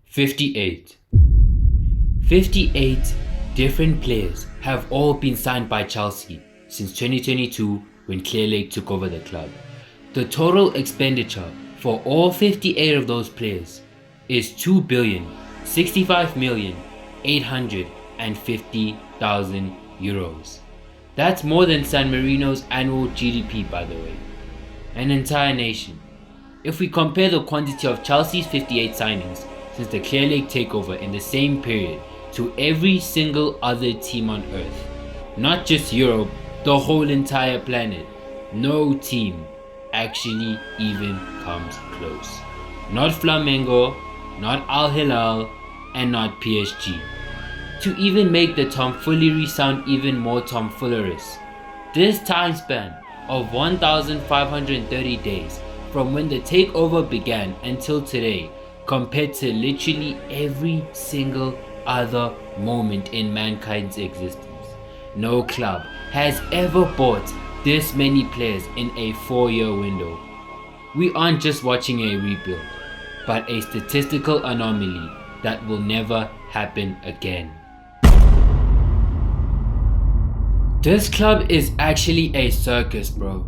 58. 58 different players have all been signed by Chelsea since 2022 when Clearlake took over the club. The total expenditure for all 58 of those players is €2,065,850,000. That's more than San Marino's annual GDP, by the way. An entire nation. If we compare the quantity of Chelsea's 58 signings since the Clearlake takeover in the same period to every single other team on earth, not just Europe, the whole entire planet, no team actually even comes close. Not Flamengo, not Al Hilal, and not PSG. To even make the tomfoolery sound even more tomfoolerous, this time span of 1,530 days from when the takeover began until today, compared to literally every single other moment in mankind's existence, no club has ever bought this many players in a 4-year window. We aren't just watching a rebuild, but a statistical anomaly that will never happen again. This club is actually a circus, bro.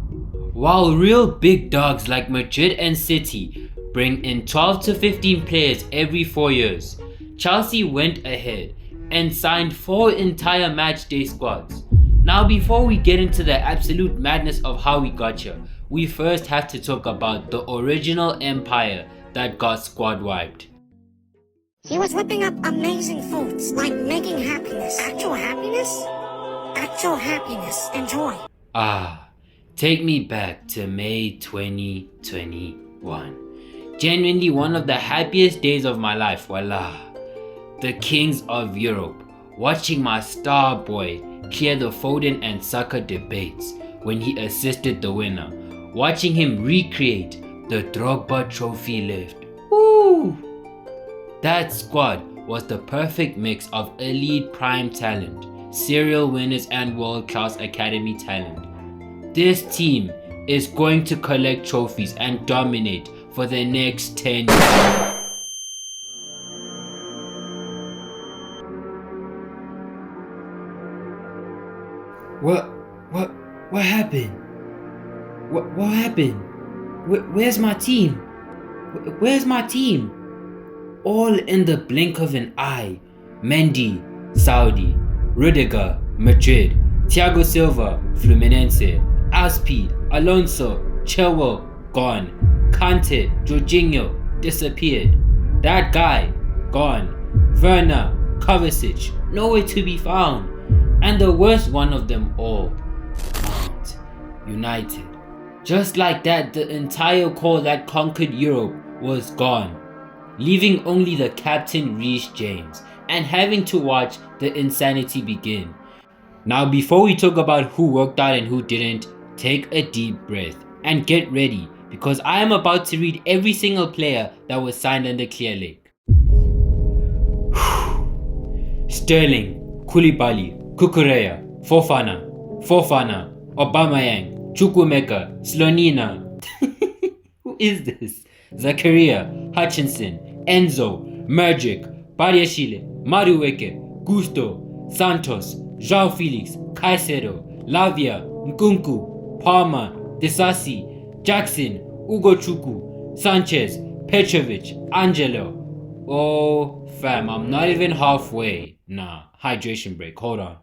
While real big dogs like Madrid and City bring in 12 to 15 players every 4 years, Chelsea went ahead and signed 4 entire matchday squads. Now before we get into the absolute madness of how we got here, we first have to talk about the original empire that got squad wiped. He was whipping up amazing foods, like making happiness. Actual happiness? Actual happiness. Enjoy. Take me back to May 2021. Genuinely one of the happiest days of my life, voila. The kings of Europe, watching my star boy clear the Foden and Saka debates when he assisted the winner, watching him recreate the Drogba trophy lift. Woo! That squad was the perfect mix of elite prime talent, serial winners and world-class academy talent. This team is going to collect trophies and dominate for the next 10 years. What happened? What happened? Where's my team? Where's my team? All in the blink of an eye. Mendy, Saudi. Rudiger, Madrid. Thiago Silva, Fluminense. Aspi, Alonso, Chilwell, gone. Kante, Jorginho, disappeared. That guy, gone. Werner, Kovacic, nowhere to be found. And the worst one of them all, Mount United. Just like that, the entire core that conquered Europe was gone, leaving only the captain Reece James and having to watch the insanity begin. Now before we talk about who worked out and who didn't, take a deep breath and get ready, because I am about to read every single player that was signed under Clearlake. Sterling, Koulibaly, Kukureya, Fofana, Aubameyang, Chukwuemeka, Slonina. Who is this? Zakaria, Hutchinson, Enzo, Mudryk, Badiashile, Madueke, Gusto, Santos, João Felix, Caicedo, Lavia, Nkunku, Palmer, Disasi, Jackson, Ugochukwu, Sanchez, Petrovic, Angelo. Oh fam, I'm not even halfway. Nah, hydration break, hold on.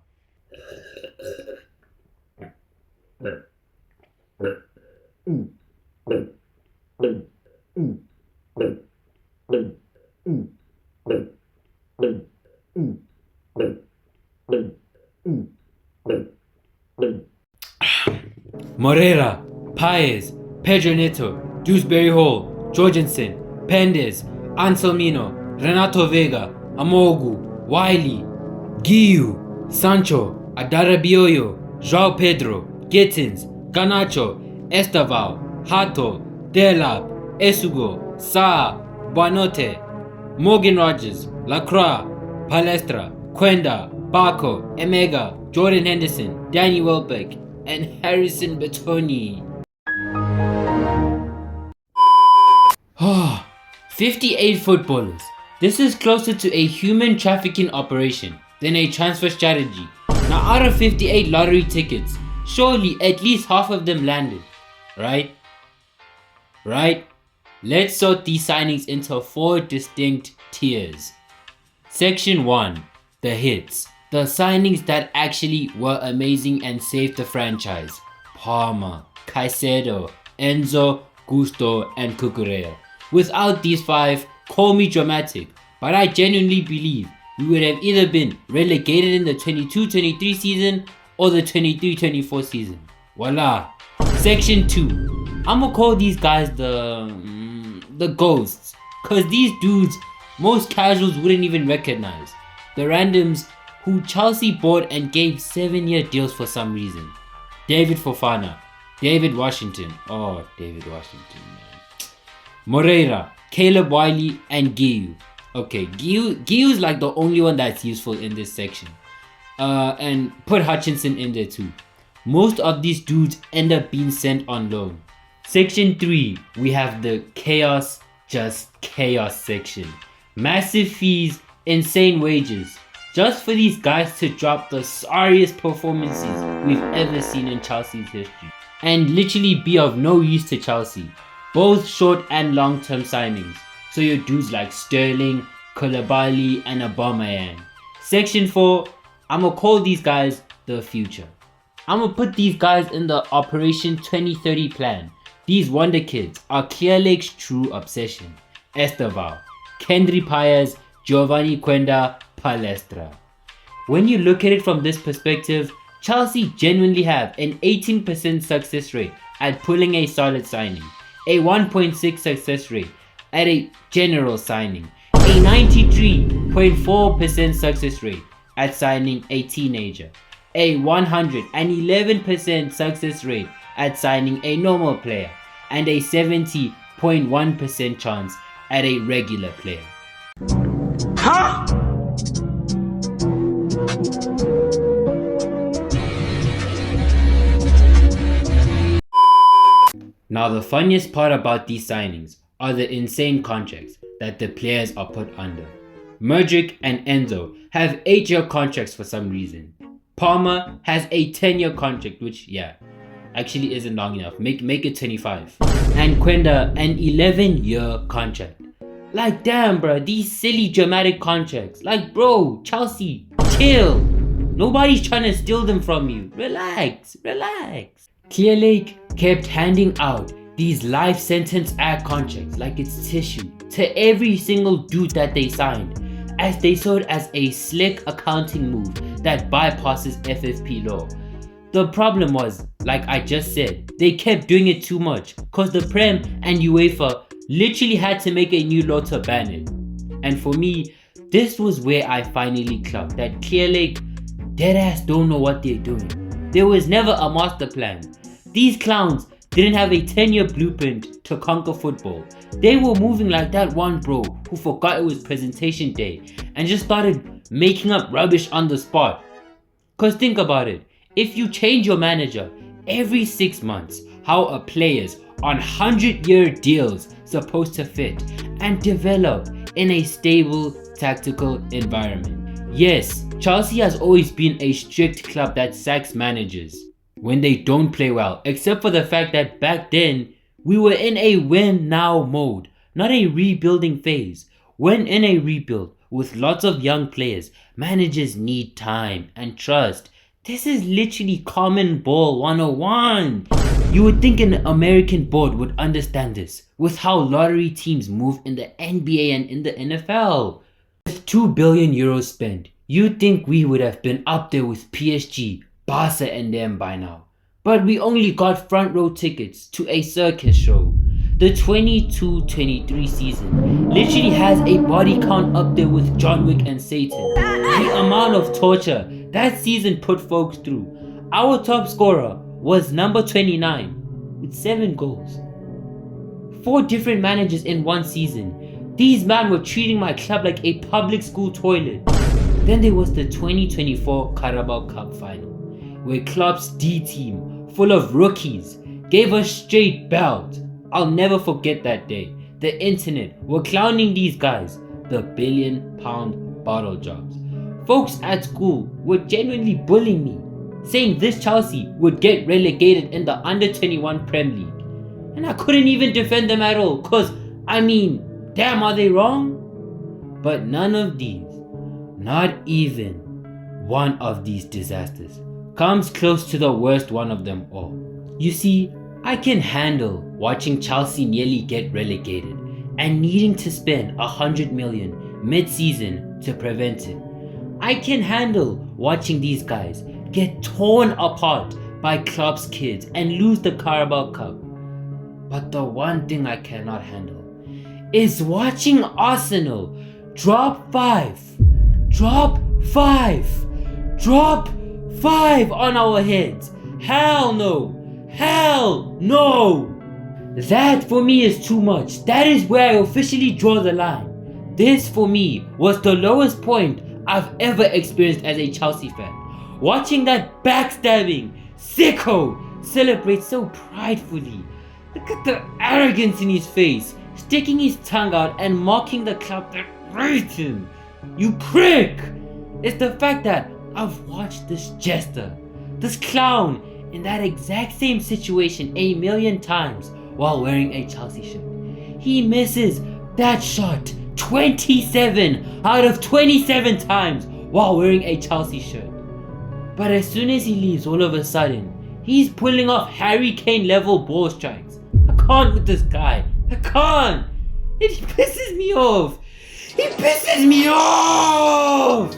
Moreira, Paez, Pedro Neto, Dewsbury Hall, Jorgensen, Pendes, Anselmino, Renato Vega, Amogu, Wiley, Guiu, Sancho, Adarabioyo, João Pedro, Gittins, Garnacho, Estaval, Hato, Delap, Esugo, Sa, Buanote, Morgan Rogers, Lacroix, Palestra, Quenda, Barco, Emega, Jordan Henderson, Danny Welbeck, and Harrison Batoni. 58 footballers, This is closer to a human trafficking operation than a transfer strategy. Now out of 58 lottery tickets, surely at least half of them landed, right? Right? Let's sort these signings into 4 distinct tiers. Section 1. The hits. The signings that actually were amazing and saved the franchise. Palmer, Caicedo, Enzo, Gusto, and Cucurella. Without these 5, call me dramatic, but I genuinely believe we would have either been relegated in the 22-23 season or the 23-24 season. Voila. Section 2. I'ma call these guys the ghosts, cause these dudes most casuals wouldn't even recognize. The randoms who Chelsea bought and gave 7-year deals for some reason. David Fofana, David Washington, man. Moreira, Caleb Wiley, and Guiu. Okay, Guiu's like the only one that's useful in this section. And put Hutchinson in there too. Most of these dudes end up being sent on loan. Section 3, we have the chaos, just chaos section. Massive fees, insane wages. Just for these guys to drop the sorriest performances we've ever seen in Chelsea's history. And literally be of no use to Chelsea. Both short and long term signings. So your dudes like Sterling, Koulibaly, and Aubameyang. Section 4, I'ma call these guys the future. I'ma put these guys in the Operation 2030 plan. These wonder kids are Clear Lake's true obsession. Esteval, Kendry Paez, Giovanni Quenda, Palestra. When you look at it from this perspective, Chelsea genuinely have an 18% success rate at pulling a solid signing, a 1.6 success rate at a general signing, a 93.4% success rate at signing a teenager, a 111% success rate at signing a normal player, and a 70.1% chance at a regular player. Huh? Now the funniest part about these signings are the insane contracts that the players are put under. Mudryk and Enzo have 8-year contracts for some reason. Palmer has a 10-year contract, which actually isn't long enough. Make it 25. And Quenda an 11-year contract. Like damn bro, these silly dramatic contracts. Like bro, Chelsea, chill. Nobody's trying to steal them from you. Relax. Clear Lake kept handing out these life sentence act contracts like it's tissue to every single dude that they signed, as they saw it as a slick accounting move that bypasses FFP law. The problem was, like I just said, they kept doing it too much cause the Prem and UEFA literally had to make a new law to ban it. And for me, this was where I finally clocked that Clear Lake deadass don't know what they're doing. There was never a master plan. These clowns didn't have a 10-year blueprint to conquer football. They were moving like that one bro who forgot it was presentation day and just started making up rubbish on the spot. Cause think about it, if you change your manager every 6 months, how a player's on 100-year deals supposed to fit and develop in a stable tactical environment. Yes, Chelsea has always been a strict club that sacks managers when they don't play well, except for the fact that back then we were in a win now mode, not a rebuilding phase. When in a rebuild with lots of young players, managers need time and trust. This is literally common ball 101. You would think an American board would understand this with how lottery teams move in the NBA and in the NFL. With 2 billion euros spent, you'd think we would have been up there with PSG, Barca and them by now. But we only got front row tickets to a circus show. The 22-23 season literally has a body count up there with John Wick and Satan. The amount of torture that season put folks through. Our top scorer was number 29 with 7 goals. 4 different managers in one season. These men were treating my club like a public school toilet. Then there was the 2024 Carabao Cup final, where Klopp's D team, full of rookies, gave us straight belt. I'll never forget that day. The internet were clowning these guys, the £1 billion bottle jobs. Folks at school were genuinely bullying me, saying this Chelsea would get relegated in the under-21 Prem League. And I couldn't even defend them at all, cause damn, are they wrong? But none of these, not even one of these disasters, comes close to the worst one of them all. You see, I can handle watching Chelsea nearly get relegated and needing to spend 100 million mid-season to prevent it. I can handle watching these guys get torn apart by club's kids and lose the Carabao Cup. But the one thing I cannot handle is watching Arsenal drop 5 on our heads. Hell no! Hell no! That for me is too much. That is where I officially draw the line. This for me was the lowest point I've ever experienced as a Chelsea fan. Watching that backstabbing sicko celebrate so pridefully. Look at the arrogance in his face, sticking his tongue out and mocking the club that raised him. You prick! It's the fact that I've watched this jester, this clown, in that exact same situation a million times while wearing a Chelsea shirt. He misses that shot 27 out of 27 times while wearing a Chelsea shirt. But as soon as he leaves, all of a sudden, he's pulling off Harry Kane level ball strikes. I can't with this guy. I can't. It pisses me off. He pisses me off!